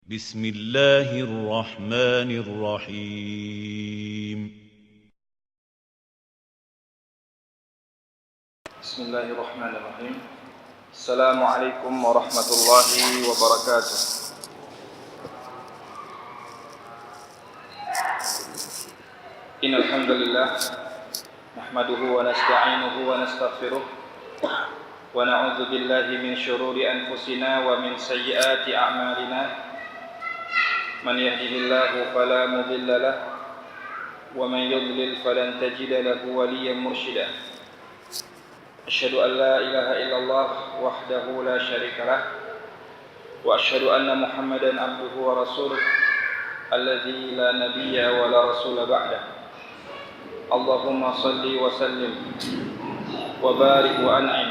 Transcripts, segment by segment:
بسم الله الرحمن الرحيم بسم الله الرحمن الرحيم. السلام عليكم ورحمة الله وبركاته. إن الحمد لله نحمده ونستعينه ونستغفره ونعوذ بالله من شرور أنفسنا ومن سيئات أعمالنا. من يهده الله فلا مضل له ومن يضلل فلن تجد له وليا مرشدا. أشهد أن لا إله إلا الله وحده لا شريك له وأشهد أن محمدا عبده ورسوله الذي لا نبي ولا رسول بعده. اللهم صل وسلم وبارك وأنعم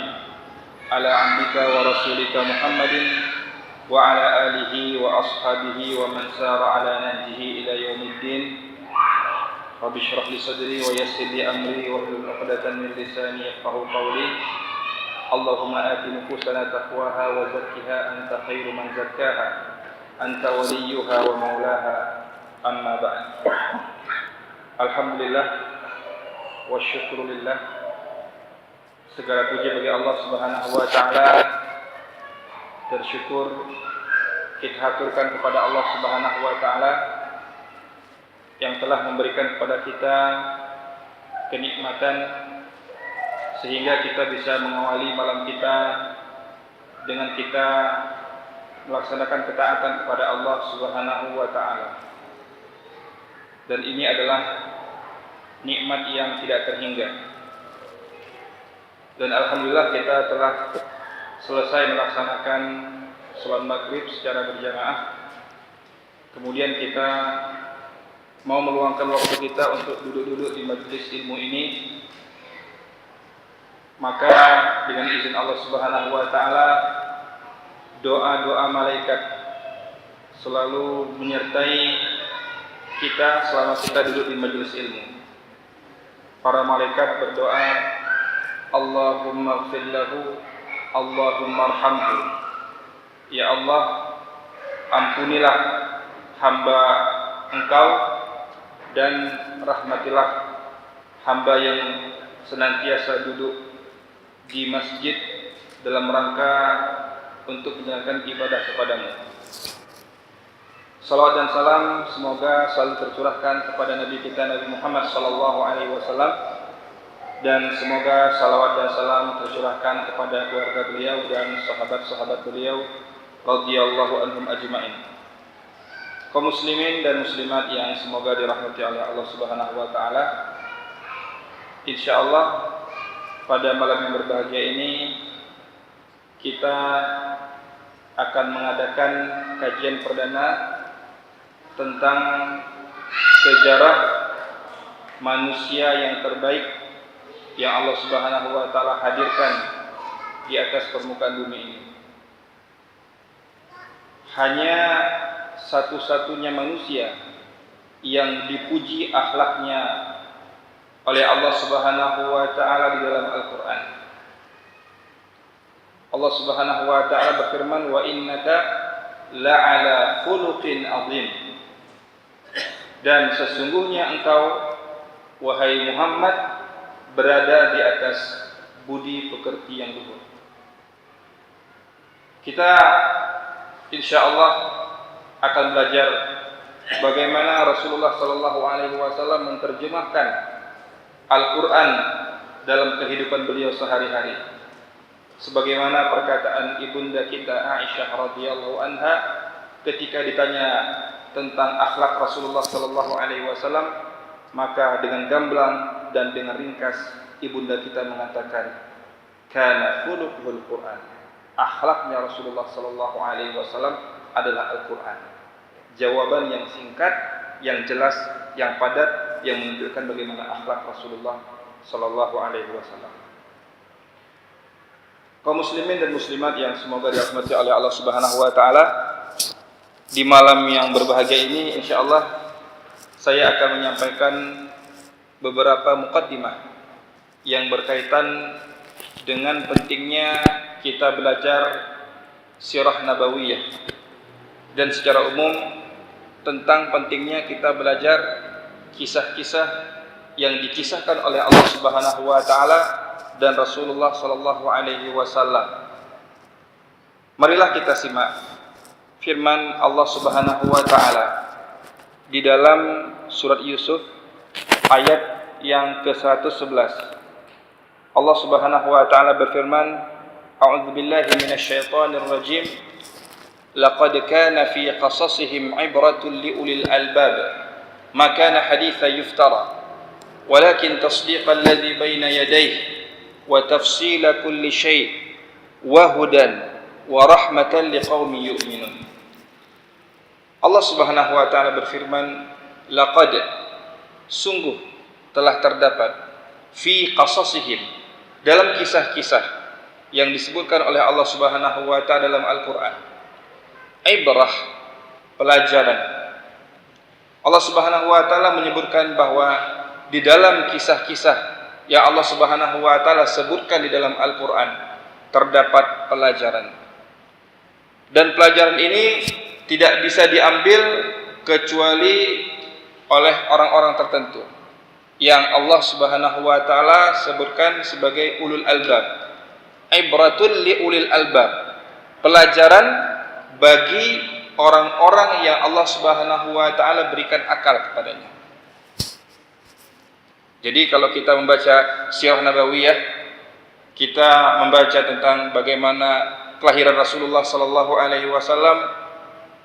على عبدك ورسولك محمد وعلى آله وأصحابه ومن سار على نهجه إلى يوم الدين. رب اشرح لي صدري ويسر لي أمري واحلل عقدة من لساني يفقهوا قولي. اللهم آت نفوسنا تقواها وزكها أنت خير من زكاها أنت وليها ومولاها. أما بعد. Alhamdulillah wa syukurillah, segala puji bagi Allah Subhanahu wa taala. Bersyukur kita haturkan kepada Allah Subhanahu wa taala yang telah memberikan kepada kita kenikmatan sehingga kita bisa mengawali malam kita dengan kita melaksanakan ketaatan kepada Allah Subhanahu wa taala. Dan ini adalah nikmat yang tidak terhingga. Dan alhamdulillah kita telah selesai melaksanakan salat maghrib secara berjamaah. Kemudian kita mau meluangkan waktu kita untuk duduk-duduk di majelis ilmu ini. Maka dengan izin Allah Subhanahu wa taala, doa-doa malaikat selalu menyertai kita selama kita duduk di majelis ilmu. Para malaikat berdoa, Allahumma ighfir lahu, Allahumma arhamhu. Ya Allah, ampunilah hamba Engkau dan rahmatilah hamba yang senantiasa duduk di masjid dalam rangka untuk menjalankan ibadah kepadamu. Salawat dan salam semoga selalu tercurahkan kepada Nabi kita Nabi Muhammad SAW, dan semoga salawat dan salam tercurahkan kepada keluarga beliau dan sahabat-sahabat beliau radhiyallahu anhum ajma'in. Kaum muslimin dan muslimat yang semoga dirahmati oleh Allah Subhanahu wa taala. Insyaallah pada malam yang berbahagia ini kita akan mengadakan kajian perdana tentang sejarah manusia yang terbaik yang Allah Subhanahu wa taala hadirkan di atas permukaan bumi ini. Hanya satu-satunya manusia yang dipuji akhlaknya oleh Allah Subhanahu wa taala di dalam Al-Qur'an. Allah Subhanahu wa taala berfirman, "Wa innaka la'ala khuluqin 'azim." Dan sesungguhnya engkau wahai Muhammad berada di atas budi pekerti yang luhur. Kita insyaallah akan belajar bagaimana Rasulullah SAW menerjemahkan Al-Quran dalam kehidupan beliau sehari-hari. Sebagaimana perkataan ibunda kita Aisyah radhiyallahu anha ketika ditanya tentang akhlak Rasulullah SAW, maka dengan gamblang dan dengan ringkas ibunda kita mengatakan, kana khuluqul Quran. Akhlaknya Rasulullah SAW adalah Al-Quran. Jawaban yang singkat, yang jelas, yang padat, yang menunjukkan bagaimana akhlak Rasulullah SAW. Kaum muslimin dan muslimat yang semoga dirahmati oleh Allah Subhanahu wa taala, di malam yang berbahagia ini insyaallah saya akan menyampaikan beberapa muqaddimah yang berkaitan dengan pentingnya kita belajar sirah nabawiyah, dan secara umum tentang pentingnya kita belajar kisah-kisah yang dikisahkan oleh Allah Subhanahu wa taala dan Rasulullah sallallahu alaihi wasallam. Marilah kita simak firman Allah Subhanahu wa taala di dalam surat Yusuf ayat yang ke-111. Allah Subhanahu wa taala berfirman, A'udzubillahi minasyaitonir rajim. Laqad kana fi qasasihim 'ibratun liulil albab. Ma kana haditsan yuftara. Walakin tasdiqal ladzi baina yadayhi wa tafsila kulli syai' wa hudan wa rahmatan liqaumin yu'minun. Allah Subhanahu wa taala berfirman, laqad, sungguh telah terdapat fi qasasihim, dalam kisah-kisah yang disebutkan oleh Allah Subhanahu wa taala dalam Al-Qur'an, ibrah, pelajaran. Allah Subhanahu wa taala menyebutkan bahwa di dalam kisah-kisah yang Allah Subhanahu wa taala sebutkan di dalam Al-Qur'an terdapat pelajaran. Dan pelajaran ini tidak bisa diambil kecuali oleh orang-orang tertentu yang Allah Subhanahu wa taala sebutkan sebagai ulul albab. Ibratul li ulil albab. Pelajaran bagi orang-orang yang Allah Subhanahu wa taala berikan akal kepadanya. Jadi kalau kita membaca Sirah Nabawiyah, kita membaca tentang bagaimana kelahiran Rasulullah sallallahu alaihi wasallam,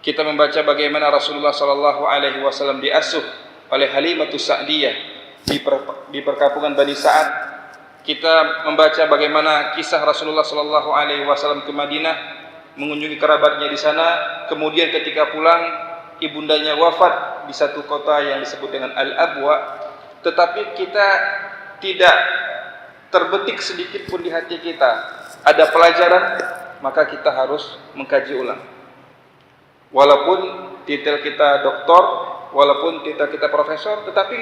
kita membaca bagaimana Rasulullah sallallahu alaihi wasallam diasuh oleh Halimatus Sa'diyah di perkampungan Bani Sa'ad. Kita membaca bagaimana kisah Rasulullah sallallahu alaihi wasallam ke Madinah, mengunjungi kerabatnya di sana, kemudian ketika pulang ibundanya wafat di satu kota yang disebut dengan Al-Abwa, tetapi kita tidak terbetik sedikit pun di hati kita ada pelajaran, maka kita harus mengkaji ulang. Walaupun titel kita doktor, walaupun titel kita profesor, tetapi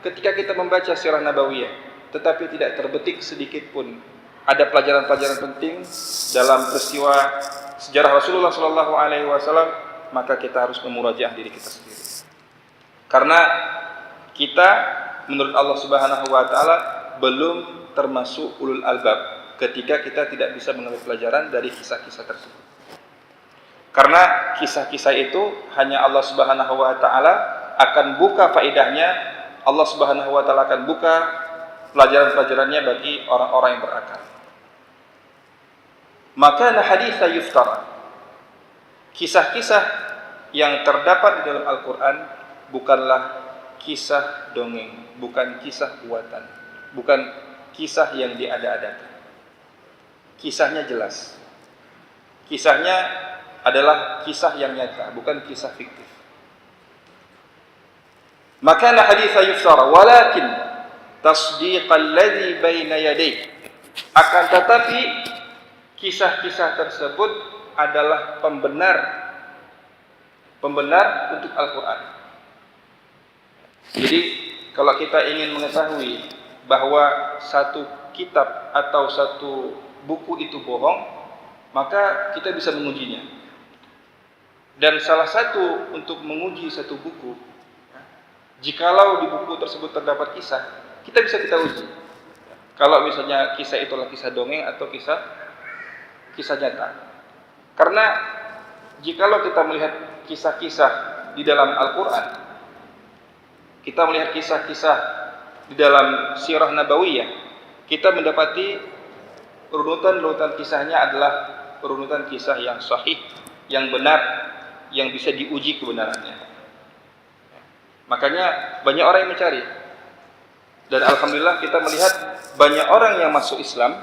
ketika kita membaca Sirah Nabawiyah, tetapi tidak terbetik sedikit pun ada pelajaran-pelajaran penting dalam peristiwa sejarah Rasulullah sallallahu alaihi wasallam, maka kita harus memurajaah diri kita sendiri. Karena kita menurut Allah Subhanahu wa taala belum termasuk ulul albab ketika kita tidak bisa mengambil pelajaran dari kisah-kisah tersebut. Karena kisah-kisah itu hanya Allah Subhanahu wa taala akan buka faedahnya, Allah Subhanahu wa taala akan buka pelajaran-pelajarannya bagi orang-orang yang berakal. Maka haditsa yuftara. Kisah-kisah yang terdapat di dalam Al-Qur'an bukanlah kisah dongeng, bukan kisah buatan, bukan kisah yang diada-adakan. Kisahnya jelas. Kisahnya adalah kisah yang nyata, bukan kisah fiktif. Maka haditsa yuftara, walakin tasdiqal ladzi baina yadayhi. Akan tetapi kisah-kisah tersebut adalah pembenar untuk Al-Qur'an. Jadi kalau kita ingin mengetahui bahwa satu kitab atau satu buku itu bohong, maka kita bisa mengujinya. Dan salah satu untuk menguji satu buku, jikalau di buku tersebut terdapat kisah, kita uji. Kalau misalnya kisah itulah kisah dongeng atau kisah nyata. Karena jikalau kita melihat kisah-kisah di dalam Al-Qur'an, kita melihat kisah-kisah di dalam Sirah Nabawiyah, kita mendapati urutan kisahnya adalah urutan kisah yang sahih, yang benar, yang bisa diuji kebenarannya. Makanya banyak orang yang mencari. Dan alhamdulillah kita melihat banyak orang yang masuk Islam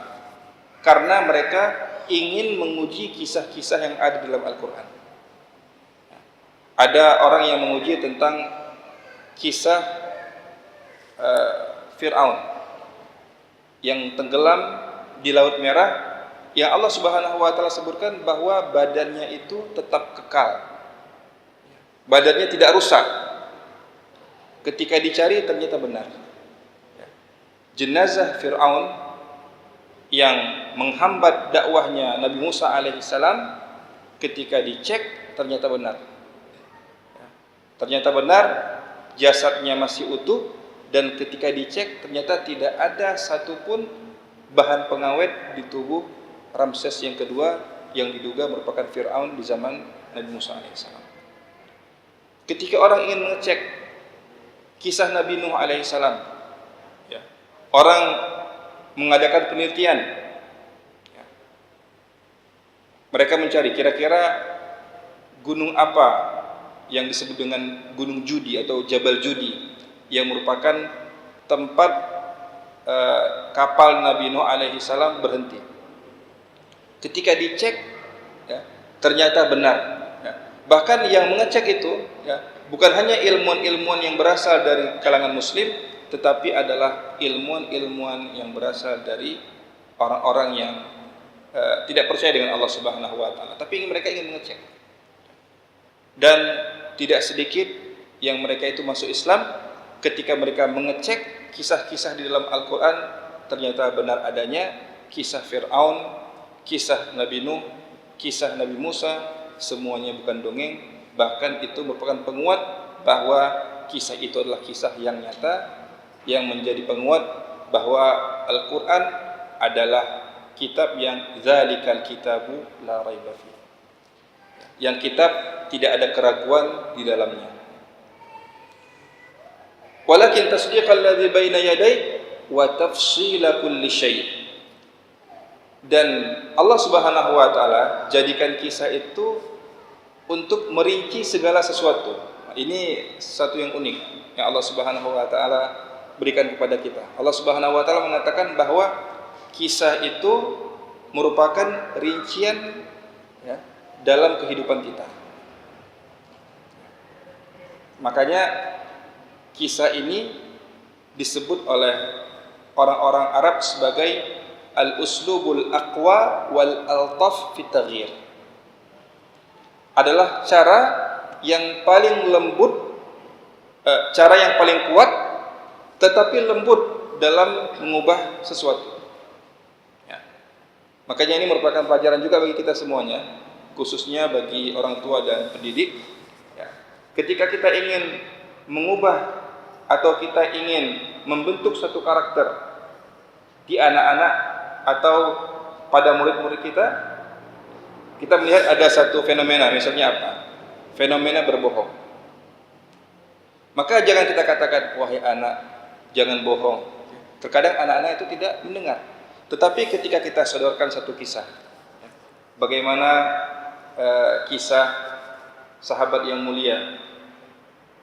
karena mereka ingin menguji kisah-kisah yang ada di dalam Al-Qur'an. Ada orang yang menguji tentang kisah Fir'aun yang tenggelam di Laut Merah, yang Allah Subhanahu wa taala sebutkan bahwa badannya itu tetap kekal. Badannya tidak rusak. Ketika dicari ternyata benar. Jenazah Fir'aun yang menghambat dakwahnya Nabi Musa alaihissalam, ketika dicek ternyata benar. Ternyata benar, jasadnya masih utuh, dan ketika dicek ternyata tidak ada satupun bahan pengawet di tubuh Ramses yang kedua yang diduga merupakan Fir'aun di zaman Nabi Musa alaihissalam. Ketika orang ingin mengecek kisah Nabi Nuh alaihissalam, ya, orang mengadakan penelitian, ya, mereka mencari kira-kira gunung apa yang disebut dengan Gunung Judi atau Jabal Judi yang merupakan tempat kapal Nabi Nuh alaihi salam berhenti. Ketika dicek, ya, ternyata benar. Ya. Bahkan yang mengecek itu, ya, bukan hanya ilmuwan-ilmuwan yang berasal dari kalangan Muslim, tetapi adalah ilmuwan-ilmuwan yang berasal dari orang-orang yang tidak percaya dengan Allah Subhanahu Wa Taala. Tapi mereka ingin mengecek. Dan tidak sedikit yang mereka itu masuk Islam ketika mereka mengecek kisah-kisah di dalam Al-Quran, ternyata benar adanya kisah Fir'aun, kisah Nabi Nuh, kisah Nabi Musa, semuanya bukan dongeng, bahkan itu merupakan penguat bahwa kisah itu adalah kisah yang nyata, yang menjadi penguat bahwa Al-Quran adalah kitab yang zalikal kitabu la raiba fi, yang kitab tidak ada keraguan di dalamnya. Walakin tasdiqal ladzi baina yaday wa tafsila kulli syai'. Dan Allah Subhanahu wa taala jadikan kisah itu untuk merinci segala sesuatu. Ini sesuatu yang unik yang Allah Subhanahu wa taala berikan kepada kita. Allah Subhanahu wa taala mengatakan bahwa kisah itu merupakan rincian, ya, dalam kehidupan kita. Makanya kisah ini disebut oleh orang-orang Arab sebagai al-uslubul aqwa wal altaf fi taghyir. Adalah cara yang paling lembut, cara yang paling kuat tetapi lembut dalam mengubah sesuatu. Ya. Makanya ini merupakan pelajaran juga bagi kita semuanya, khususnya bagi orang tua dan pendidik. Ya. Ketika kita ingin mengubah atau kita ingin membentuk satu karakter di anak-anak atau pada murid-murid kita, kita melihat ada satu fenomena, misalnya apa? Fenomena berbohong. Maka jangan kita katakan, wahai anak, jangan bohong. Terkadang anak-anak itu tidak mendengar. Tetapi ketika kita sodorkan satu kisah, bagaimana kisah sahabat yang mulia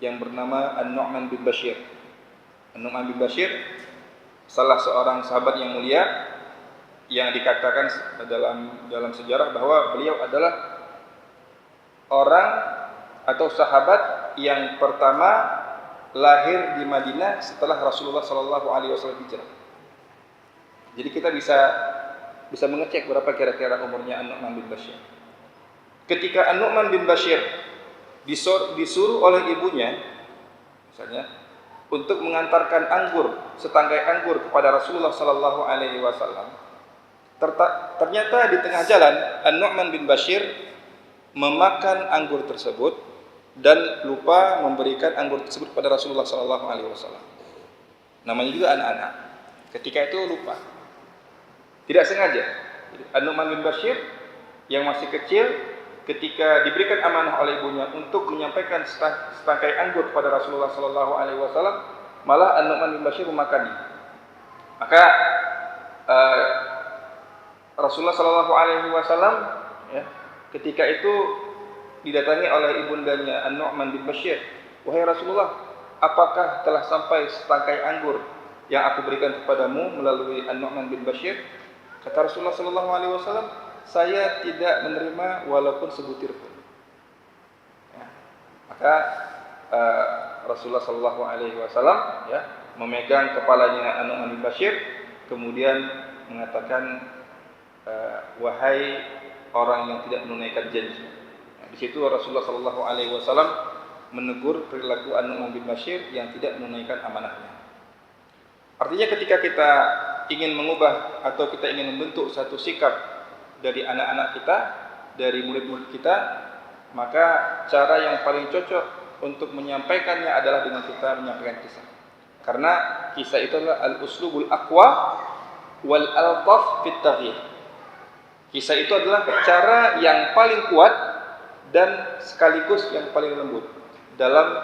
yang bernama An-Nu'man bin Bashir. An-Nu'man bin Bashir salah seorang sahabat yang mulia yang dikatakan dalam sejarah bahwa beliau adalah orang atau sahabat yang pertama lahir di Madinah setelah Rasulullah SAW hijrah. Jadi kita bisa mengecek berapa kira-kira umurnya An-Nu'man bin Bashir. Ketika An-Nu'man bin Bashir disuruh oleh ibunya, misalnya, untuk mengantarkan setangkai anggur kepada Rasulullah SAW, ternyata di tengah jalan An-Nu'man bin Bashir memakan anggur tersebut dan lupa memberikan anggur tersebut kepada Rasulullah SAW. Namanya juga anak-anak. Ketika itu lupa, tidak sengaja. An-Nu'man bin Bashir yang masih kecil, ketika diberikan amanah oleh ibunya untuk menyampaikan setangkai anggur kepada Rasulullah SAW, malah An-Nu'man bin Bashir memakannya. Maka Rasulullah SAW, ya, ketika itu didatangi oleh ibundanya An-Nu'man bin Bashir, wahai Rasulullah, apakah telah sampai setangkai anggur yang aku berikan kepadamu melalui An-Nu'man bin Bashir? Kata Rasulullah SAW, saya tidak menerima walaupun sebutir pun. Ya. Maka Rasulullah SAW, ya, memegang kepalanya An-Nu'man bin Bashir, kemudian mengatakan, wahai orang yang tidak menunaikan janji. Nah, di situ Rasulullah SAW menegur perilaku An-Nu'man bin Bashir yang tidak menunaikan amanahnya. Artinya ketika kita ingin mengubah atau kita ingin membentuk satu sikap dari anak-anak kita, dari murid-murid kita, maka cara yang paling cocok untuk menyampaikannya adalah dengan kita menyampaikan kisah. Karena kisah itu adalah al-uslubul aqwa wal altaf fit taghyir. Kisah itu adalah cara yang paling kuat dan sekaligus yang paling lembut dalam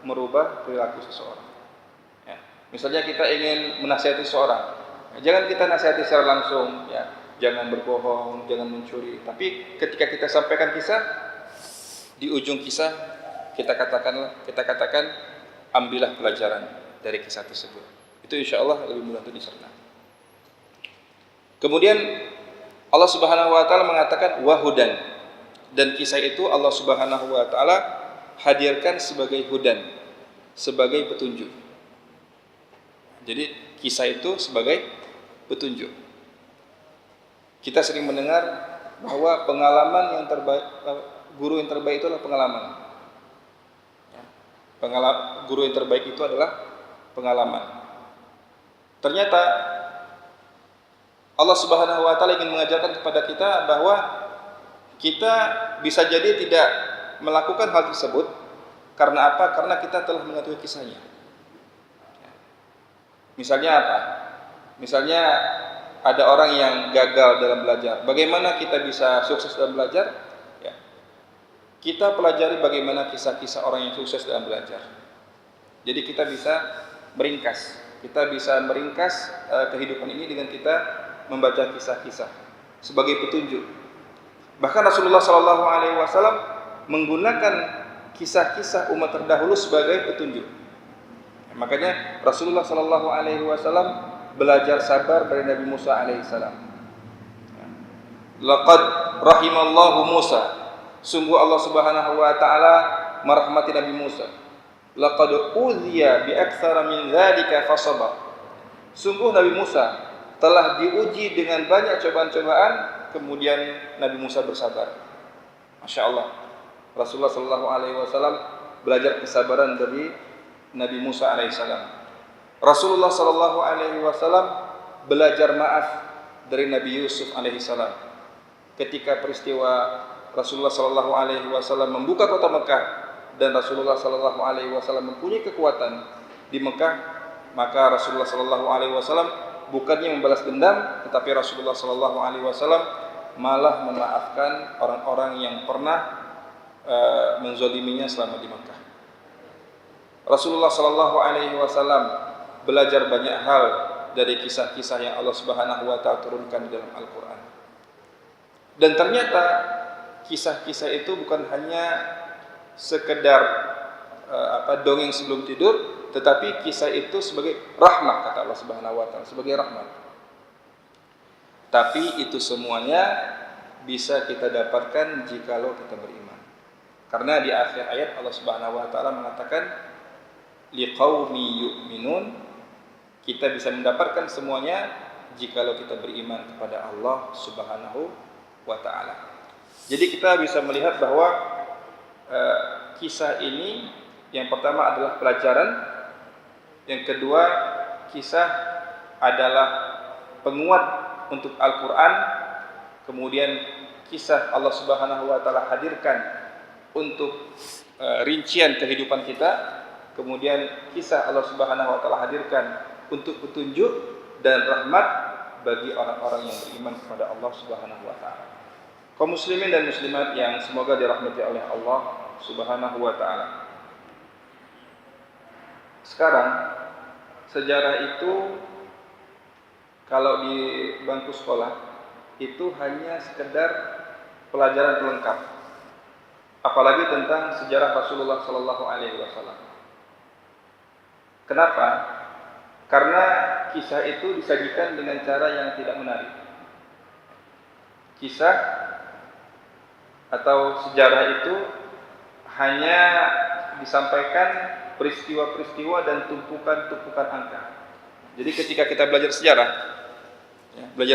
merubah perilaku seseorang. Ya. Misalnya kita ingin menasihati seseorang, jangan kita nasihati secara langsung, ya. Jangan berbohong, jangan mencuri. Tapi ketika kita sampaikan kisah, di ujung kisah kita katakan ambillah pelajaran dari kisah tersebut. Itu insya Allah lebih mudah untuk dicerna. Kemudian Allah Subhanahu wa taala mengatakan wahudan, dan kisah itu Allah Subhanahu wa taala hadirkan sebagai hudan, sebagai petunjuk. Jadi kisah itu sebagai petunjuk. Kita sering mendengar bahwa pengalaman yang terbaik, guru yang terbaik itu adalah pengalaman. Guru yang terbaik itu adalah pengalaman. Ternyata Allah Subhanahu wa taala ingin mengajarkan kepada kita bahwa kita bisa jadi tidak melakukan hal tersebut karena apa? Karena kita telah mengetahui kisahnya. Misalnya apa? Misalnya ada orang yang gagal dalam belajar. Bagaimana kita bisa sukses dalam belajar? Ya. Kita pelajari bagaimana kisah-kisah orang yang sukses dalam belajar. Jadi kita bisa meringkas. Kita bisa meringkas kehidupan ini dengan kita membaca kisah-kisah sebagai petunjuk. Bahkan Rasulullah SAW menggunakan kisah-kisah umat terdahulu sebagai petunjuk. Makanya Rasulullah SAW belajar sabar dari Nabi Musa alaihissalam. Laqad rahimallahu Musa. Sungguh Allah Subhanahu wa taala merahmati Nabi Musa. Laqad udhiya bi aktsara min dzalika fasabar. Sungguh Nabi Musa telah diuji dengan banyak cobaan-cobaan, kemudian Nabi Musa bersabar. Masya Allah. Rasulullah SAW belajar kesabaran dari Nabi Musa alaihissalam. Rasulullah SAW belajar maaf dari Nabi Yusuf alaihissalam. Ketika peristiwa Rasulullah SAW membuka kota Mekah dan Rasulullah SAW mempunyai kekuatan di Mekah, maka Rasulullah SAW bukannya membalas dendam, tetapi Rasulullah SAW malah memaafkan orang-orang yang pernah menzoliminya selama di Mekah. Rasulullah SAW belajar banyak hal dari kisah-kisah yang Allah Subhanahu wa taala turunkan di dalam Al-Qur'an. Dan ternyata kisah-kisah itu bukan hanya sekedar dongeng sebelum tidur, tetapi kisah itu sebagai rahmat, kata Allah Subhanahu wa taala, sebagai rahmat. Tapi itu semuanya bisa kita dapatkan jikalau kita beriman. Karena di akhir ayat Allah Subhanahu wa taala mengatakan liqaumi yu'minun, kita bisa mendapatkan semuanya jikalau kita beriman kepada Allah Subhanahu wa taala. Jadi kita bisa melihat bahwa kisah ini yang pertama adalah pelajaran, yang kedua kisah adalah penguat untuk Al-Qur'an, kemudian kisah Allah Subhanahu wa taala hadirkan untuk rincian kehidupan kita, kemudian kisah Allah Subhanahu wa taala hadirkan untuk petunjuk dan rahmat bagi orang-orang yang beriman kepada Allah Subhanahu wa taala. Kaum muslimin dan muslimat yang semoga dirahmati oleh Allah Subhanahu wa taala. Sekarang sejarah itu kalau di bangku sekolah itu hanya sekedar pelajaran pelengkap. Apalagi tentang sejarah Rasulullah sallallahu alaihi wasallam. Kenapa? Karena kisah itu disajikan dengan cara yang tidak menarik. Kisah atau sejarah itu hanya disampaikan peristiwa-peristiwa dan tumpukan-tumpukan angka. Jadi ketika kita belajar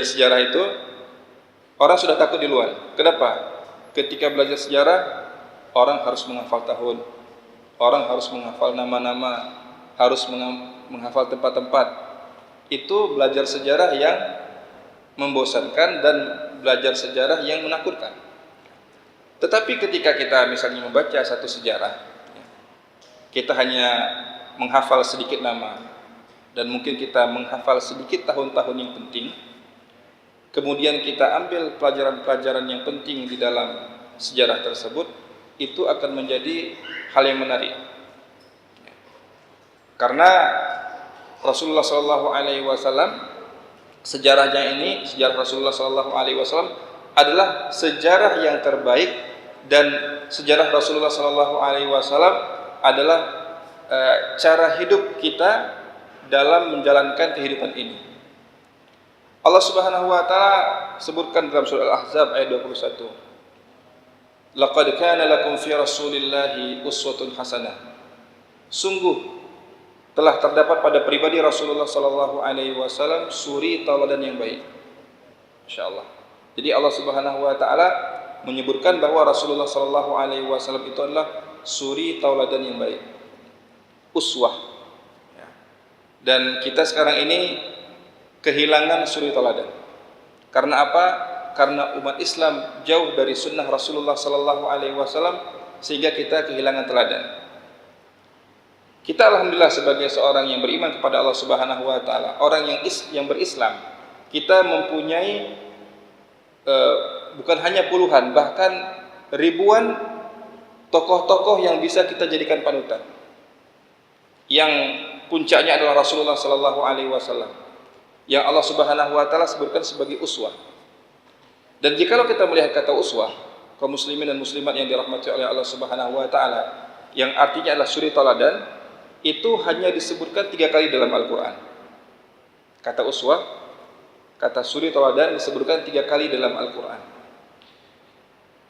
sejarah itu orang sudah takut duluan. Kenapa? Ketika belajar sejarah orang harus menghafal tahun, orang harus menghafal nama-nama, harus menghafal tempat-tempat. Itu belajar sejarah yang membosankan dan belajar sejarah yang menakutkan. Tetapi ketika kita misalnya membaca satu sejarah, kita hanya menghafal sedikit nama dan mungkin kita menghafal sedikit tahun-tahun yang penting, kemudian kita ambil pelajaran-pelajaran yang penting di dalam sejarah tersebut, itu akan menjadi hal yang menarik. Karena Rasulullah SAW, sejarahnya ini, sejarah Rasulullah SAW adalah sejarah yang terbaik, dan sejarah Rasulullah SAW adalah cara hidup kita dalam menjalankan kehidupan ini. Allah Subhanahu wa taala sebutkan dalam surah Al-Ahzab ayat 21. Laqad kana lakum fi Rasulillahi uswatun hasanah. Sungguh telah terdapat pada pribadi Rasulullah sallallahu alaihi wasallam suri tauladan yang baik. Insyaallah. Jadi Allah Subhanahu wa taala menyebutkan bahwa Rasulullah sallallahu alaihi wasallam itu adalah suri tauladan yang baik. Uswah. Dan kita sekarang ini kehilangan suri tauladan. Karena apa? Karena umat Islam jauh dari sunnah Rasulullah sallallahu alaihi wasallam sehingga kita kehilangan teladan. Kita alhamdulillah sebagai seorang yang beriman kepada Allah Subhanahu wa taala, orang yang berislam, kita mempunyai bukan hanya puluhan, bahkan ribuan tokoh-tokoh yang bisa kita jadikan panutan. Yang puncaknya adalah Rasulullah sallallahu alaihi wasallam yang Allah Subhanahu wa taala sebutkan sebagai uswah. Dan jikalau kita melihat kata uswah, kaum muslimin dan muslimat yang dirahmati oleh Allah Subhanahu wa taala, yang artinya adalah suri tauladan, itu hanya disebutkan 3 kali dalam Al-Qur'an. Kata uswah, kata suri tauladan disebutkan 3 kali dalam Al-Qur'an.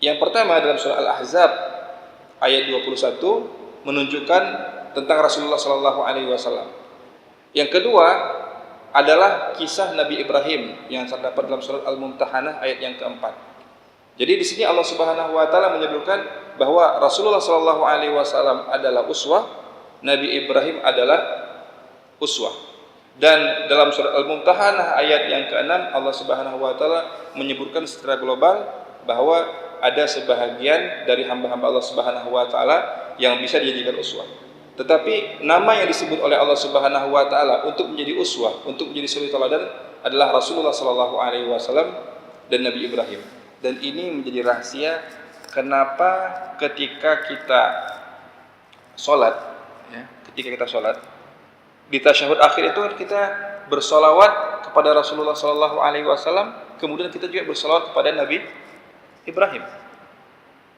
Yang pertama dalam surah Al-Ahzab ayat 21 menunjukkan tentang Rasulullah sallallahu alaihi wasallam. Yang kedua adalah kisah Nabi Ibrahim yang terdapat dalam surat Al-Mumtahanah ayat yang keempat. Jadi di sini Allah Subhanahu wa taala menyebutkan bahwa Rasulullah sallallahu alaihi wasallam adalah uswah, Nabi Ibrahim adalah uswah. Dan dalam surat Al-Mumtahanah ayat yang ke-6 Allah Subhanahu wa taala menyebutkan secara global bahwa ada sebahagian dari hamba-hamba Allah Subhanahu wa taala yang bisa dijadikan uswah. Tetapi nama yang disebut oleh Allah Subhanahu wa taala untuk menjadi uswah, untuk menjadi suri tauladan adalah Rasulullah sallallahu alaihi wasallam dan Nabi Ibrahim. Dan ini menjadi rahasia kenapa ketika kita salat, di tasyahud akhir itu kita bersolawat kepada Rasulullah sallallahu alaihi wasallam, kemudian kita juga bersolawat kepada Nabi Ibrahim.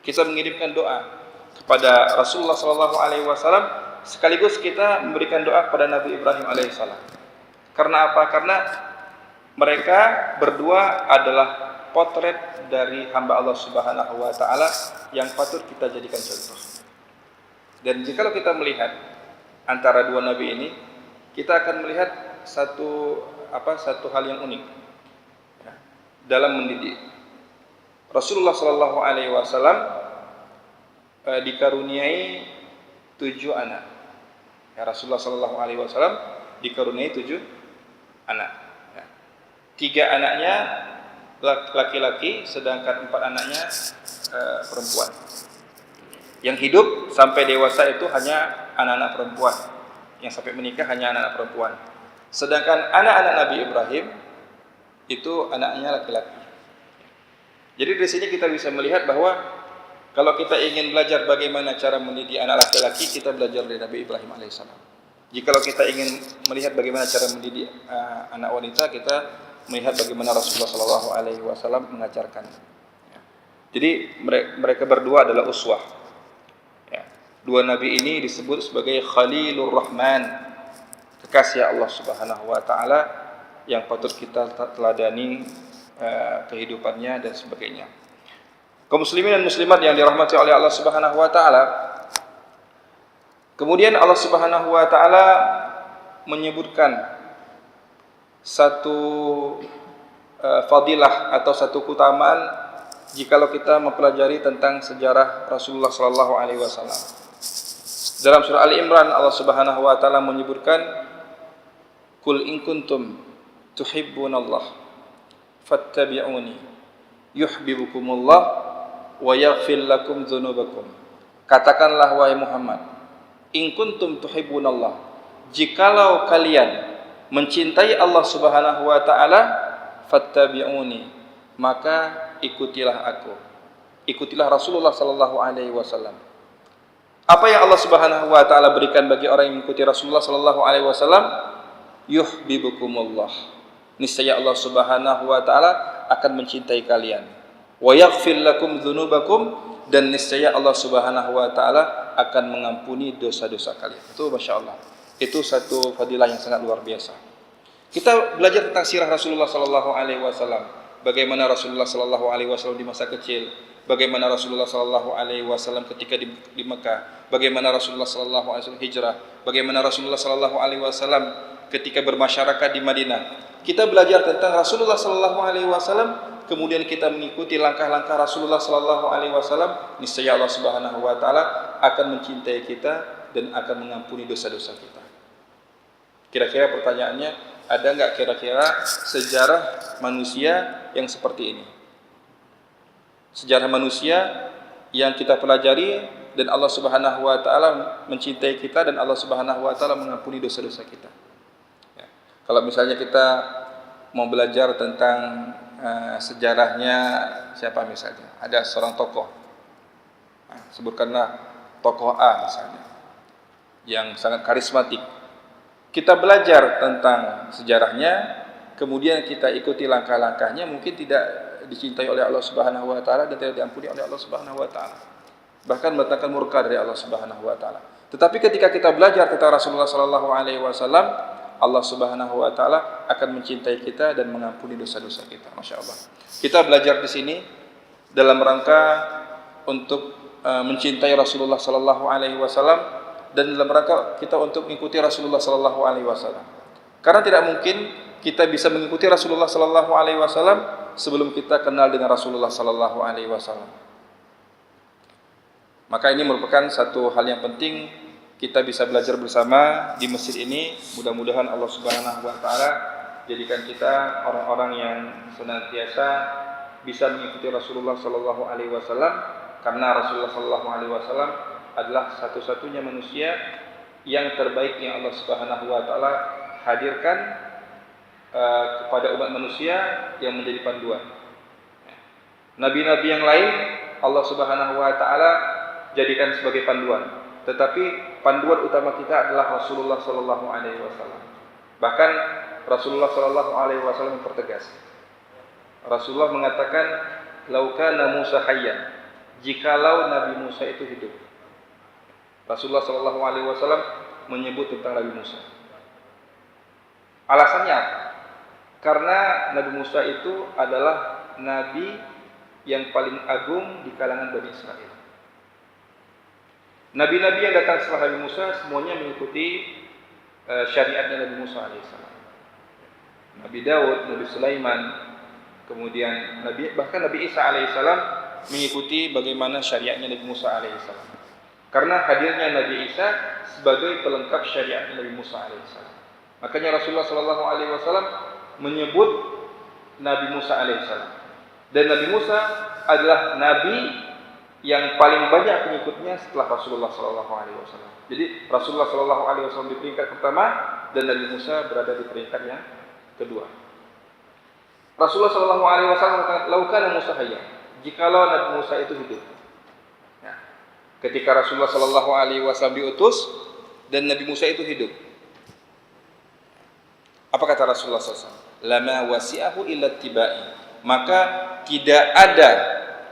Kita mengirimkan doa kepada Rasulullah sallallahu alaihi wasallam, sekaligus kita memberikan doa kepada Nabi Ibrahim alaihissalam. Karena apa? Karena mereka berdua adalah potret dari hamba Allah Subhanahu wa taala yang patut kita jadikan contoh. Dan jika kita melihat antara dua nabi ini, kita akan melihat satu hal yang unik dalam mendidik. Rasulullah sallallahu alaihi wasallam dikaruniai 7 anak. Ya, Rasulullah sallallahu alaihi wasallam dikaruniai 7 anak. 3 anaknya laki-laki, sedangkan 4 anaknya perempuan. Yang hidup sampai dewasa itu hanya anak-anak perempuan. Yang sampai menikah hanya anak-anak perempuan. Sedangkan anak-anak Nabi Ibrahim itu anaknya laki-laki. Jadi di sini kita bisa melihat bahwa kalau kita ingin belajar bagaimana cara mendidik anak laki-laki, kita belajar dari Nabi Ibrahim alaihissalam. Jika kita ingin melihat bagaimana cara mendidik anak wanita, kita melihat bagaimana Rasulullah sallallahu alaihi wasallam mengajarkan. Jadi mereka berdua adalah uswah. Dua nabi ini disebut sebagai Khalilur Rahman, kekasih Allah Subhanahu wa taala yang patut kita teladani kehidupannya dan sebagainya. Kaum muslimin dan muslimat yang dirahmati oleh Allah Subhanahu wa taala. Kemudian Allah Subhanahu wa taala menyebutkan satu fadilah atau satu keutamaan jikalau kita mempelajari tentang sejarah Rasulullah sallallahu alaihi wasallam. Dalam surah Ali Imran Allah Subhanahu wa taala menyebutkan Qul in kuntum tuhibbunallah fattabi'uni yuhibbukumullah wa yaghfir lakum dzunubakum. Katakanlah wahai Muhammad, In kuntum tuhibbunallah, jikalau kalian mencintai Allah Subhanahu wa taala, fattabi'uni, maka ikutilah aku. Ikutilah Rasulullah sallallahu alaihi wasallam. Apa yang Allah Subhanahu wa taala berikan bagi orang yang mengikuti Rasulullah sallallahu alaihi wasallam? Yuhibbukumullah. Niscaya Allah Subhanahu wa taala akan mencintai kalian. Wa yaghfir lakum dzunubakum, dan niscaya Allah Subhanahu wa taala akan mengampuni dosa-dosa kalian. Itu masyaallah. Itu satu fadilah yang sangat luar biasa. Kita belajar tentang sirah Rasulullah sallallahu alaihi wasallam. Bagaimana Rasulullah sallallahu alaihi wasallam di masa kecil, bagaimana Rasulullah sallallahu alaihi wasallam ketika di Mekah, bagaimana Rasulullah sallallahu alaihi wasallam hijrah, bagaimana Rasulullah sallallahu alaihi wasallam ketika bermasyarakat di Madinah. Kita belajar tentang Rasulullah sallallahu alaihi wasallam, kemudian kita mengikuti langkah-langkah Rasulullah sallallahu alaihi wasallam, niscaya Allah Subhanahu wa taala akan mencintai kita dan akan mengampuni dosa-dosa kita. Kira-kira pertanyaannya, ada enggak kira-kira sejarah manusia yang seperti ini? Sejarah manusia yang kita pelajari dan Allah Subhanahu wa taala mencintai kita dan Allah Subhanahu wa taala mengampuni dosa-dosa kita. Ya. Kalau misalnya kita mau belajar tentang sejarahnya siapa misalnya, ada seorang tokoh, sebutkanlah tokoh A misalnya, yang sangat karismatik. Kita belajar tentang sejarahnya, kemudian kita ikuti langkah-langkahnya, mungkin tidak dicintai oleh Allah Subhanahu wa taala dan tidak diampuni oleh Allah Subhanahu wa taala. Bahkan mendatangkan murka dari Allah Subhanahu wa taala. Tetapi ketika kita belajar tentang Rasulullah sallallahu alaihi wasallam, Allah Subhanahu wa taala akan mencintai kita dan mengampuni dosa-dosa kita. Masyaallah. Kita belajar di sini dalam rangka untuk mencintai Rasulullah sallallahu alaihi wasallam dan dalam rangka kita untuk mengikuti Rasulullah sallallahu alaihi wasallam. Karena tidak mungkin kita bisa mengikuti Rasulullah sallallahu alaihi wasallam sebelum kita kenal dengan Rasulullah sallallahu alaihi wasallam. Maka ini merupakan satu hal yang penting, kita bisa belajar bersama di masjid ini. Mudah-mudahan Allah Subhanahu wa taala jadikan kita orang-orang yang senantiasa bisa mengikuti Rasulullah sallallahu alaihi wasallam, karena Rasulullah sallallahu alaihi wasallam adalah satu-satunya manusia yang terbaik yang Allah Subhanahu wa taala hadirkan kepada umat manusia yang menjadi panduan. Nabi-nabi yang lain Allah Subhanahu wa taala jadikan sebagai panduan, tetapi panduan utama kita adalah Rasulullah sallallahu alaihi wasallam. Bahkan Rasulullah sallallahu alaihi wasallam mempertegas. Rasulullah mengatakan, "Lau kana Musa hayyan," jikalau Nabi Musa itu hidup. Rasulullah sallallahu alaihi wasallam menyebut tentang Nabi Musa. Alasannya apa? Karena Nabi Musa itu adalah nabi yang paling agung di kalangan Bani Israel. Nabi-nabi yang datang setelah Nabi Musa semuanya mengikuti syariatnya Nabi Musa alaihissalam. Nabi Daud, Nabi Sulaiman, kemudian bahkan Nabi Isa alaihissalam mengikuti bagaimana syariatnya Nabi Musa alaihissalam. Karena hadirnya Nabi Isa sebagai pelengkap syariat Nabi Musa alaihissalam. Makanya Rasulullah sallallahu alaihi wasallam menyebut Nabi Musa alaihissalam. Dan Nabi Musa adalah nabi yang paling banyak pengikutnya setelah Rasulullah sallallahu alaihi wasallam. Jadi Rasulullah sallallahu alaihi wasallam di peringkat pertama dan Nabi Musa berada di peringkat yang kedua. Rasulullah sallallahu alaihi wasallam mengatakan, "Lau kana Musa hayyan," jikalau Nabi Musa itu hidup. Ketika Rasulullah sallallahu alaihi wasallam diutus dan Nabi Musa itu hidup, apa kata Rasulullah SAW? Lama wasi'ahu illa tibai. Maka tidak ada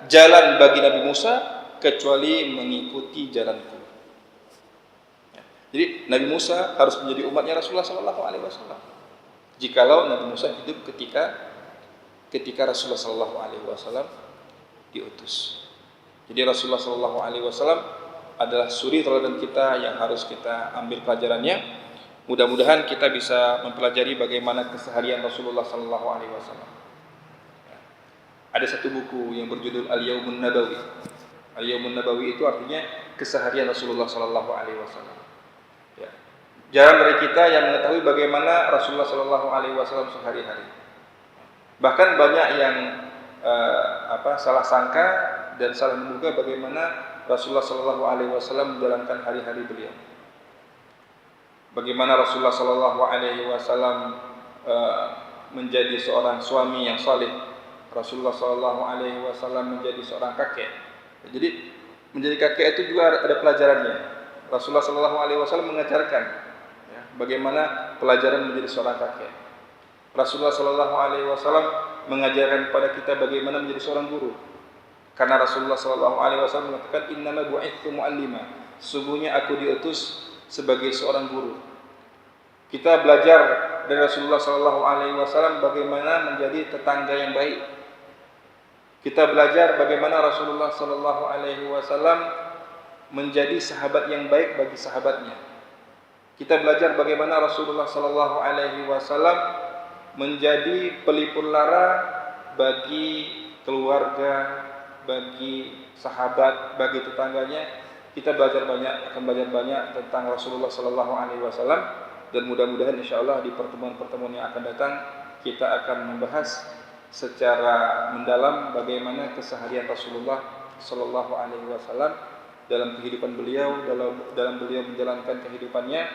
jalan bagi Nabi Musa kecuali mengikuti jalanku. Jadi Nabi Musa harus menjadi umatnya Rasulullah sallallahu alaihi wasallam. Jikalau Nabi Musa hidup ketika Rasulullah sallallahu alaihi wasallam diutus. Jadi Rasulullah sallallahu alaihi wasallam adalah suri teladan kita yang harus kita ambil pelajarannya. Mudah-mudahan kita bisa mempelajari bagaimana keseharian Rasulullah sallallahu alaihi wasallam. Ada satu buku yang berjudul Al-Yaumun Nabawi. Al-Yaumun Nabawi itu artinya keseharian Rasulullah sallallahu alaihi wasallam. Ya. Jarang dari kita yang mengetahui bagaimana Rasulullah sallallahu alaihi wasallam sehari-hari. Bahkan banyak yang salah sangka dan salah menduga bagaimana Rasulullah sallallahu alaihi wasallam menjalankan hari-hari beliau. bagaimana Rasulullah Sallallahu Alaihi Wasallam menjadi seorang suami yang saleh. Rasulullah Sallallahu Alaihi Wasallam menjadi seorang kakek. Jadi menjadi kakek itu juga ada pelajarannya. Rasulullah Sallallahu Alaihi Wasallam mengajarkan ya, bagaimana pelajaran menjadi seorang kakek. Rasulullah Sallallahu Alaihi Wasallam mengajarkan kepada kita bagaimana menjadi seorang guru. Karena Rasulullah Sallallahu Alaihi Wasallam mengatakan innama bu'itsu mu'allima. Sesungguhnya aku diutus sebagai seorang guru. Kita belajar dari Rasulullah Sallallahu Alaihi Wasallam bagaimana menjadi tetangga yang baik. Kita belajar bagaimana Rasulullah Sallallahu Alaihi Wasallam menjadi sahabat yang baik bagi sahabatnya. Kita belajar bagaimana Rasulullah Sallallahu Alaihi Wasallam menjadi pelipur lara bagi keluarga, bagi sahabat, bagi tetangganya. Kita akan belajar banyak tentang Rasulullah Sallallahu Alaihi Wasallam, dan mudah-mudahan insyaallah di pertemuan-pertemuan yang akan datang kita akan membahas secara mendalam bagaimana keseharian Rasulullah Sallallahu Alaihi Wasallam dalam kehidupan beliau, dalam beliau menjalankan kehidupannya,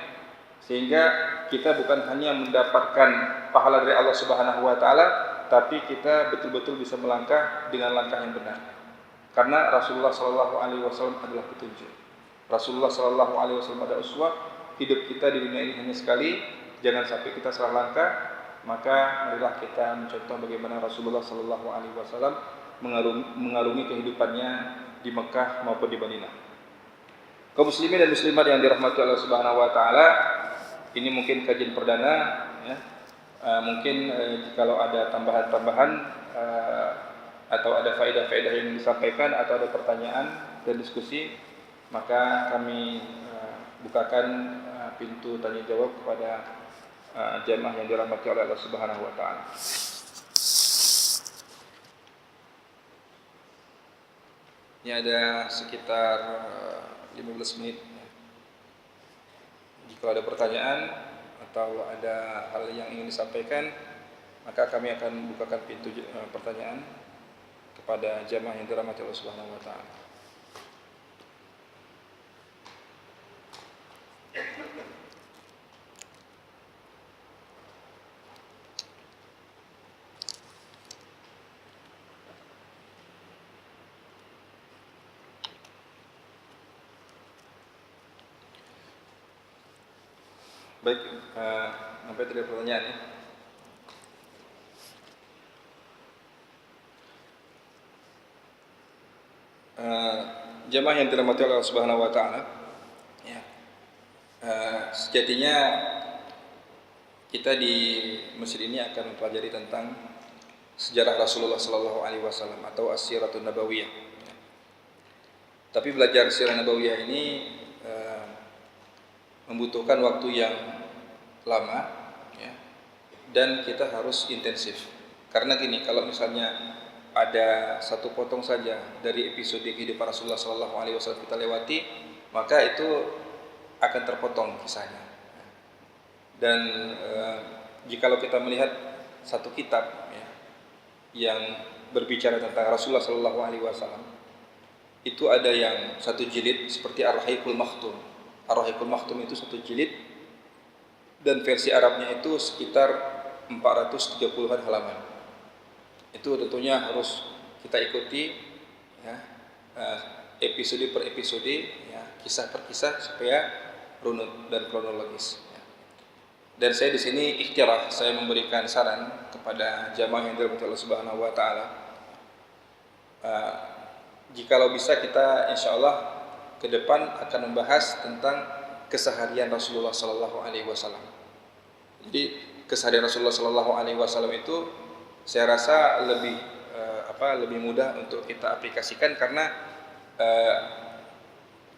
sehingga kita bukan hanya mendapatkan pahala dari Allah Subhanahu Wa Taala, tapi kita betul-betul bisa melangkah dengan langkah yang benar. Karena Rasulullah Sallallahu Alaihi Wasallam adalah petunjuk. Rasulullah Sallallahu Alaihi Wasallam adalah uswah. Hidup kita di dunia ini hanya sekali, jangan sampai kita salah langkah. Maka marilah kita mencontoh bagaimana Rasulullah Sallallahu Alaihi Wasallam mengarungi kehidupannya di Mekah maupun di Madinah. Kaum muslimin dan muslimat yang dirahmati Allah Subhanahu Wa Taala, ini mungkin kajian perdana. Ya. Mungkin kalau ada tambahan-tambahan atau ada faedah-faedah yang disampaikan atau ada pertanyaan dan diskusi, maka kami bukakan pintu tanya jawab kepada jamaah yang dirahmati oleh Allah Subhanahu Wa Taala. Ini ada sekitar 15 menit. Jika ada pertanyaan atau ada hal yang ingin disampaikan, maka kami akan bukakan pintu pertanyaan kepada jamaah yang dirahmati Allah Subhanahu Wa Taala. Baik, sampai tidak pertanyaan ya. Jamaah yang dirahmati Allah Subhanahu Wa Taala, ya, sejatinya kita di masjid ini akan mempelajari tentang sejarah Rasulullah Sallallahu Alaihi Wasallam atau as-siratun nabawiyah. Tapi belajar sirah nabawiyah ini membutuhkan waktu yang lama, ya, dan kita harus intensif. Karena gini, kalau misalnya ada satu potong saja dari episode kehidupan Rasulullah Sallallahu Alaihi Wasallam kita lewati, maka itu akan terpotong kisahnya. Dan jikalau kita melihat satu kitab, ya, yang berbicara tentang Rasulullah Sallallahu Alaihi Wasallam, itu ada yang satu jilid seperti Ar-Rahiqul Makhtum. Ar-Rahiqul Makhtum itu satu jilid, dan versi Arabnya itu sekitar 430-an halaman. Itu tentunya harus kita ikuti, ya, episode per episode, ya, kisah per kisah, supaya runut dan kronologis. Ya. Dan saya di sini ikhtiar, saya memberikan saran kepada jamaah yang dirahmati Allah Subhanahu Wa Taala. Jikalau bisa kita insyaallah ke depan akan membahas tentang keseharian Rasulullah Sallallahu Alaihi Wasallam. Jadi keseharian Rasulullah Sallallahu Alaihi Wasallam itu saya rasa lebih mudah untuk kita aplikasikan, karena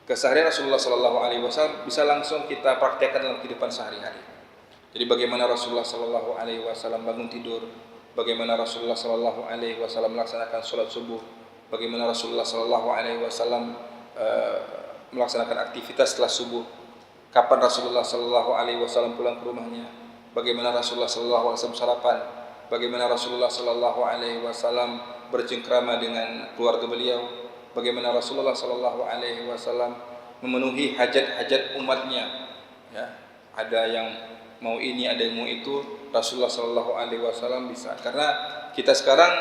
keseharian Rasulullah Sallallahu Alaihi Wasallam bisa langsung kita praktekkan dalam kehidupan sehari-hari. Jadi bagaimana Rasulullah Sallallahu Alaihi Wasallam bangun tidur, bagaimana Rasulullah Sallallahu Alaihi Wasallam melaksanakan sholat subuh, bagaimana Rasulullah Sallallahu Alaihi Wasallam melaksanakan aktivitas setelah subuh, kapan Rasulullah Sallallahu Alaihi Wasallam pulang ke rumahnya, bagaimana Rasulullah Sallallahu Alaihi Wasallam sarapan, bagaimana Rasulullah Sallallahu Alaihi Wasallam bercengkrama dengan keluarga beliau, bagaimana Rasulullah Sallallahu Alaihi Wasallam memenuhi hajat-hajat umatnya, ya, ada yang mau ini, ada yang mau itu, Rasulullah Shallallahu Alaihi Wasallam bisa. Karena kita sekarang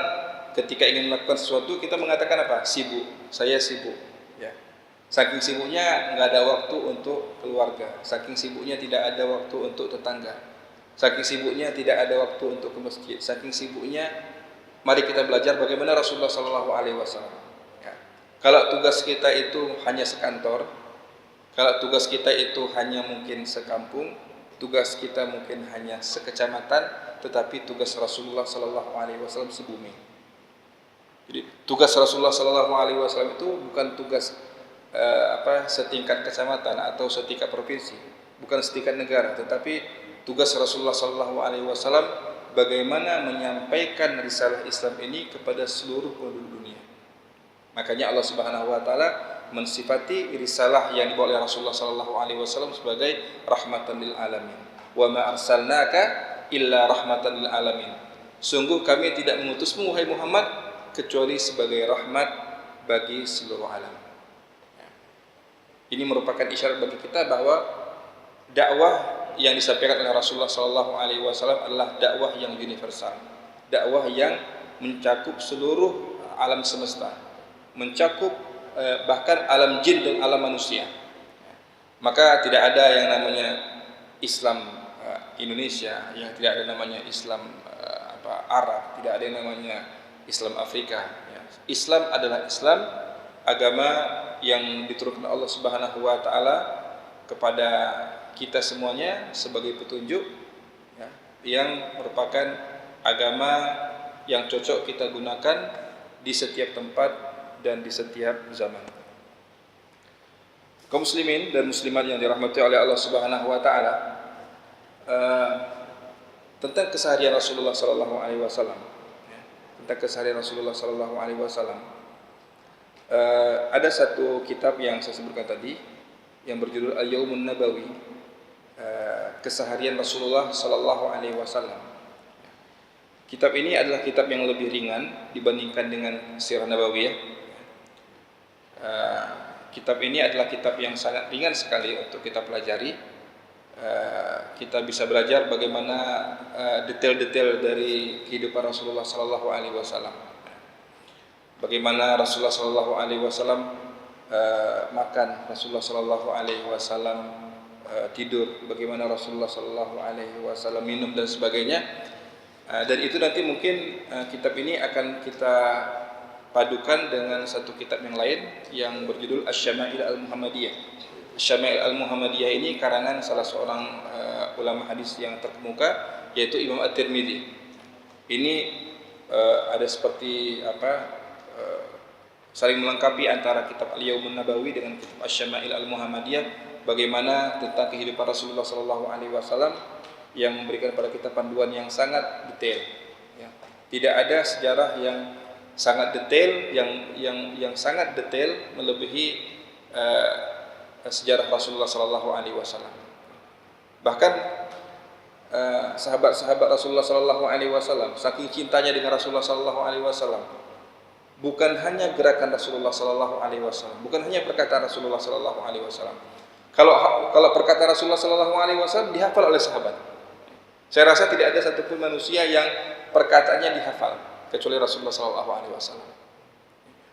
ketika ingin melakukan sesuatu kita mengatakan apa? Sibuk, saya sibuk. Ya. Saking sibuknya nggak ada waktu untuk keluarga, saking sibuknya tidak ada waktu untuk tetangga, saking sibuknya tidak ada waktu untuk ke masjid, saking sibuknya. Mari kita belajar bagaimana Rasulullah Shallallahu Alaihi Wasallam. Ya. Kalau tugas kita itu hanya sekantor, kalau tugas kita itu hanya mungkin sekampung, tugas kita mungkin hanya sekecamatan, tetapi tugas Rasulullah Sallallahu Alaihi Wasallam sebumi. Jadi tugas Rasulullah Sallallahu Alaihi Wasallam itu bukan tugas setingkat kecamatan atau setingkat provinsi, bukan setingkat negara, tetapi tugas Rasulullah Sallallahu Alaihi Wasallam bagaimana menyampaikan risalah Islam ini kepada seluruh penduduk dunia. Makanya Allah Subhanahu Wa Taala mensifati risalah yang dibawa oleh Rasulullah Sallallahu Alaihi Wasallam sebagai rahmatan lil alamin. Wa ma arsalnaka illa rahmatan lil alamin. Sungguh kami tidak mengutusmu wahai Muhammad kecuali sebagai rahmat bagi seluruh alam. Ini merupakan isyarat bagi kita bahwa dakwah yang disampaikan oleh Rasulullah Sallallahu Alaihi Wasallam adalah dakwah yang universal, dakwah yang mencakup seluruh alam semesta, mencakup bahkan alam jin dan alam manusia. Maka tidak ada yang namanya Islam Indonesia, yang tidak ada namanya Islam Arab, tidak ada yang namanya Islam Afrika. Islam adalah Islam, agama yang diturunkan Allah Subhanahu Wa Taala kepada kita semuanya sebagai petunjuk, yang merupakan agama yang cocok kita gunakan di setiap tempat dan di setiap zaman. Kaum muslimin dan muslimat yang dirahmati oleh Allah Subhanahu Wa Taala, tentang keseharian Rasulullah Sallallahu Alaihi Wasallam, tentang keseharian Rasulullah Sallallahu Alaihi Wasallam, ada satu kitab yang saya sebutkan tadi yang berjudul Al-Yaumun Nabawi, keseharian Rasulullah Sallallahu Alaihi Wasallam. Kitab ini adalah kitab yang lebih ringan dibandingkan dengan Sirah Nabawiyah. Kitab ini adalah kitab yang sangat ringan sekali untuk kita pelajari. Kita bisa belajar bagaimana detail-detail dari kehidupan Rasulullah Sallallahu Alaihi Wasallam. Bagaimana Rasulullah Sallallahu Alaihi Wasallam makan, Rasulullah Sallallahu Alaihi Wasallam tidur, bagaimana Rasulullah Sallallahu Alaihi Wasallam minum dan sebagainya. Dan itu nanti mungkin kitab ini akan kita padukan dengan satu kitab yang lain yang berjudul Asy-Syama'il Al-Muhammadiyah. Asy-Syama'il Al-Muhammadiyah ini karangan salah seorang ulama hadis yang terkemuka, yaitu Imam At-Tirmidzi. Ini ada seperti saling melengkapi antara kitab Al-Yaumun Nabawi dengan kitab Asy-Syama'il Al-Muhammadiyah, bagaimana tentang kehidupan Rasulullah Sallallahu Alaihi Wasallam yang memberikan kepada kita panduan yang sangat detail. Ya. Tidak ada sejarah yang sangat detail, yang sangat detail melebihi sejarah Rasulullah Sallallahu Alaihi Wasallam. Bahkan sahabat-sahabat Rasulullah Sallallahu Alaihi Wasallam saking cintanya dengan Rasulullah Sallallahu Alaihi Wasallam, bukan hanya gerakan Rasulullah Sallallahu Alaihi Wasallam, bukan hanya perkataan Rasulullah Sallallahu Alaihi Wasallam. Kalau perkataan Rasulullah Sallallahu Alaihi Wasallam dihafal oleh sahabat, saya rasa tidak ada satupun manusia yang perkataannya dihafal kecuali Rasulullah Sallallahu Alaihi Wasallam.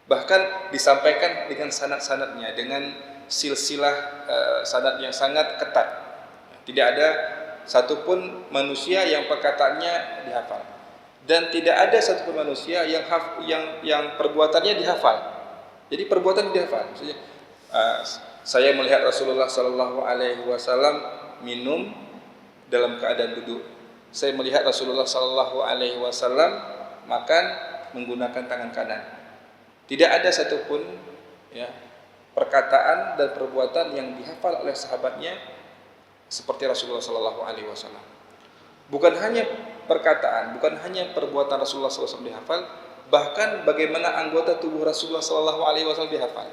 Bahkan disampaikan dengan sanad-sanadnya, dengan silsilah sanad yang sangat ketat. Tidak ada satupun manusia yang perkataannya dihafal, dan tidak ada satupun manusia yang perbuatannya dihafal. Jadi perbuatan dihafal. Maksudnya, saya melihat Rasulullah Sallallahu Alaihi Wasallam minum dalam keadaan duduk. Saya melihat Rasulullah Sallallahu Alaihi Wasallam makan menggunakan tangan kanan. Tidak ada satupun perkataan dan perbuatan yang dihafal oleh sahabatnya seperti Rasulullah Sallallahu Alaihi Wasallam. Bukan hanya perkataan, bukan hanya perbuatan Rasulullah SAW dihafal, bahkan bagaimana anggota tubuh Rasulullah Sallallahu Alaihi Wasallam dihafal.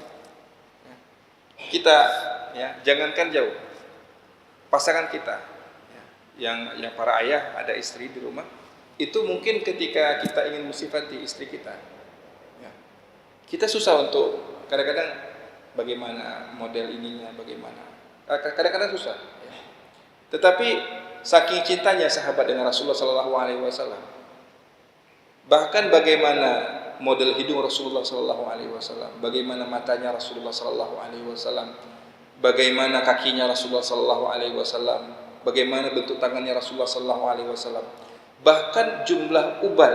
Kita, jangankan jauh, pasangan kita, yang para ayah ada istri di rumah, itu mungkin ketika kita ingin mensifati istri kita, kita susah untuk kadang-kadang bagaimana model ininya, bagaimana, kadang-kadang susah. Tetapi saking cintanya sahabat dengan Rasulullah sallallahu alaihi wasallam, bahkan bagaimana model hidung Rasulullah sallallahu alaihi wasallam, bagaimana matanya Rasulullah sallallahu alaihi wasallam, bagaimana kakinya Rasulullah sallallahu alaihi wasallam, bagaimana bentuk tangannya Rasulullah sallallahu alaihi wasallam, bahkan jumlah uban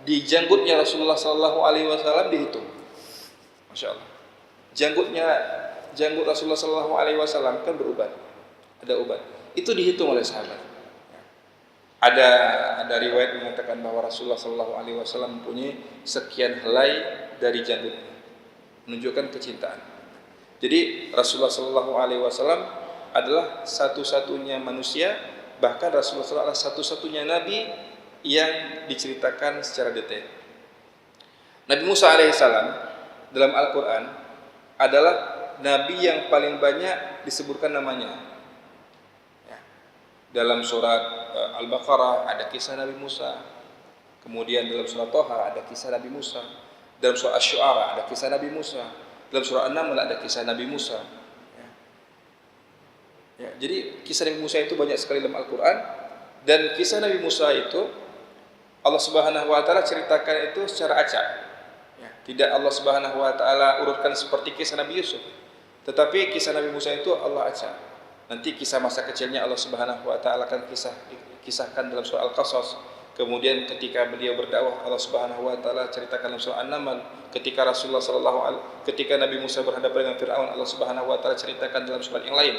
di janggutnya Rasulullah sallallahu alaihi wasallam dihitung. Masya Allah. Janggut Rasulullah sallallahu alaihi wasallam kan beruban, ada uban. Itu dihitung oleh sahabat. Ada riwayat mengatakan bahwa Rasulullah sallallahu alaihi wasallam mempunyai sekian helai dari janggutnya, menunjukkan kecintaan. Jadi Rasulullah sallallahu alaihi wasallam adalah satu-satunya manusia, bahkan Rasulullah sallallahu adalah satu-satunya nabi yang diceritakan secara detail. Nabi Musa alaihissalam dalam Al-Quran adalah nabi yang paling banyak disebutkan namanya. Dalam surat Al-Baqarah ada kisah Nabi Musa. Kemudian dalam surat Thaha ada kisah Nabi Musa. Dalam surat Asy-Syu'ara ada kisah Nabi Musa. Dalam surat An-Naml ada kisah Nabi Musa. Jadi kisah Nabi Musa itu banyak sekali dalam Al-Quran. Dan kisah Nabi Musa itu Allah Subhanahu wa taala ceritakan itu secara acak. Tidak Allah Subhanahu wa taala urutkan seperti kisah Nabi Yusuf. Tetapi kisah Nabi Musa itu Allah acak. Nanti kisah masa kecilnya Allah Subhanahu wa taala akan kisahkan dalam surah Al-Qasas. Kemudian ketika beliau berdakwah Allah Subhanahu wa taala ceritakan dalam surah An-Naml. Ketika ketika Nabi Musa berhadapan dengan Firaun, Allah Subhanahu wa taala ceritakan dalam surat yang lain.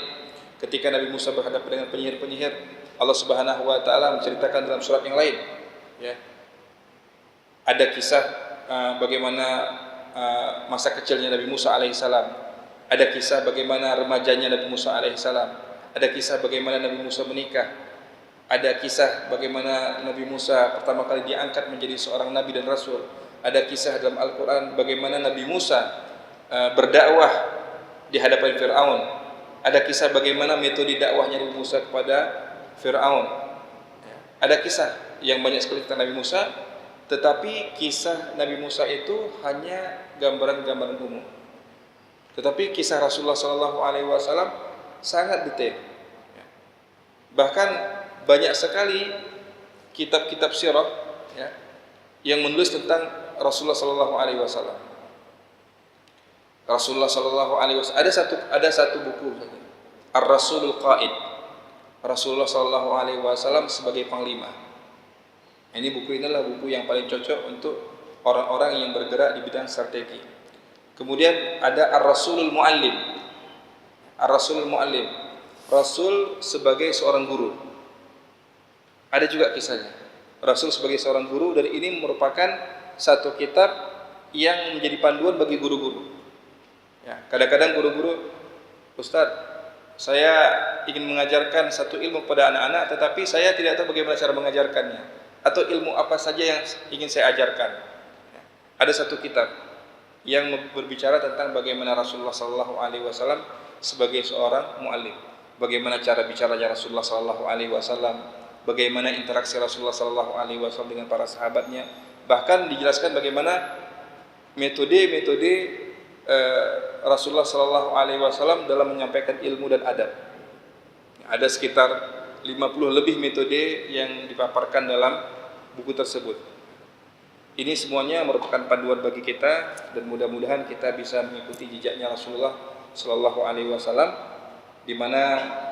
Ketika Nabi Musa berhadapan dengan penyihir-penyihir, Allah Subhanahu wa taala menceritakan dalam surat yang lain. Ya. Ada kisah bagaimana masa kecilnya Nabi Musa alaihissalam. Ada kisah bagaimana remajanya Nabi Musa alaihissalam. Ada kisah bagaimana Nabi Musa menikah. Ada kisah bagaimana Nabi Musa pertama kali diangkat menjadi seorang nabi dan rasul. Ada kisah dalam Al-Quran bagaimana Nabi Musa berdakwah di hadapan Firaun. Ada kisah bagaimana metode dakwahnya Nabi Musa kepada Firaun. Ada kisah yang banyak sekali tentang Nabi Musa, tetapi kisah Nabi Musa itu hanya gambaran-gambaran umum. Tetapi kisah Rasulullah SAW sangat detail. Bahkan banyak sekali kitab-kitab sirah yang menulis tentang Rasulullah SAW. Rasulullah SAW ada satu buku, Ar-Rasulul Qaid. Rasulullah SAW sebagai panglima. Ini buku inilah buku yang paling cocok untuk orang-orang yang bergerak di bidang strategi. Kemudian ada Ar-Rasulul Muallim. Ar-Rasulul Muallim, Rasul sebagai seorang guru. Ada juga kisahnya. Rasul sebagai seorang guru, dan ini merupakan satu kitab yang menjadi panduan bagi guru-guru. Kadang-kadang guru-guru, Ustaz, saya ingin mengajarkan satu ilmu kepada anak-anak, tetapi saya tidak tahu bagaimana cara mengajarkannya, atau ilmu apa saja yang ingin saya ajarkan. Ada satu kitab yang berbicara tentang bagaimana Rasulullah SAW sebagai seorang muallim, bagaimana cara bicaranya Rasulullah SAW, bagaimana interaksi Rasulullah SAW dengan para sahabatnya, bahkan dijelaskan bagaimana metode-metode Rasulullah SAW dalam menyampaikan ilmu dan adab. Ada sekitar 50 lebih metode yang dipaparkan dalam buku tersebut. Ini semuanya merupakan panduan bagi kita, dan mudah-mudahan kita bisa mengikuti jejaknya Rasulullah Sallallahu Alaihi Wasallam, di mana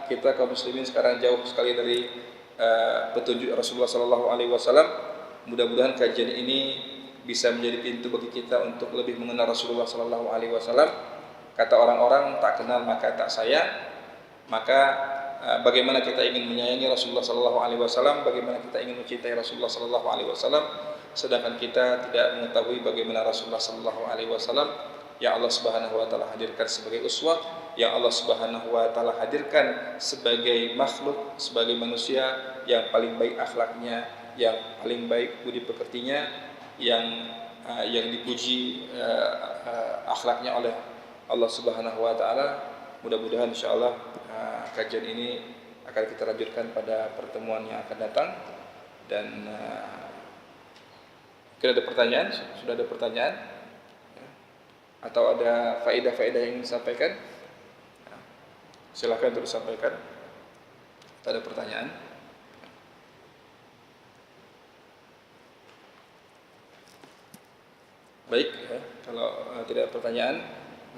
kita kaum muslimin sekarang jauh sekali dari petunjuk Rasulullah Sallallahu Alaihi Wasallam. Mudah-mudahan kajian ini bisa menjadi pintu bagi kita untuk lebih mengenal Rasulullah Sallallahu Alaihi Wasallam. Kata orang-orang, tak kenal maka tak sayang. Maka bagaimana kita ingin menyayangi Rasulullah Sallallahu Alaihi Wasallam, bagaimana kita ingin mencintai Rasulullah Sallallahu Alaihi Wasallam, sedangkan kita tidak mengetahui bagaimana Rasulullah Sallallahu Alaihi Wasallam yang Allah Subhanahu Wa Taala hadirkan sebagai uswah, yang Allah Subhanahu Wa Taala hadirkan sebagai makhluk, sebagai manusia yang paling baik akhlaknya, yang paling baik budi pekertinya, yang dipuji akhlaknya oleh Allah Subhanahu Wa Taala. Mudah-mudahan insyaallah kajian ini akan kita lanjutkan pada pertemuan yang akan datang. Dan kira ada pertanyaan? Sudah ada pertanyaan? Atau ada faedah-faedah yang ingin disampaikan? Silakan untuk disampaikan. Ada pertanyaan? Baik, ya. Kalau tidak ada pertanyaan,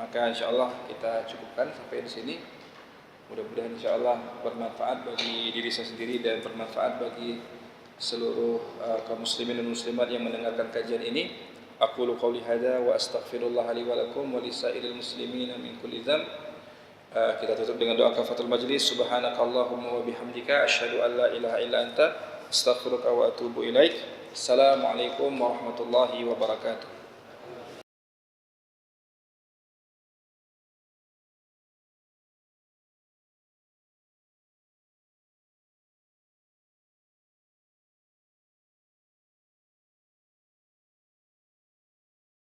maka insyaallah kita cukupkan sampai di sini. Mudah-mudahan insyaallah bermanfaat bagi diri saya sendiri dan bermanfaat bagi seluruh kaum muslimin dan muslimat yang mendengarkan kajian ini. Aqulu qouli hadza wa astaghfirullah li wa lakum wa lisairil muslimin min kulli dzamb. Kita tutup dengan doa kafatul majlis. Subhanakallahumma wa bihamdika asyhadu an la ilaha illa anta astaghfiruka wa atubu ilaik. Assalamualaikum warahmatullahi wabarakatuh.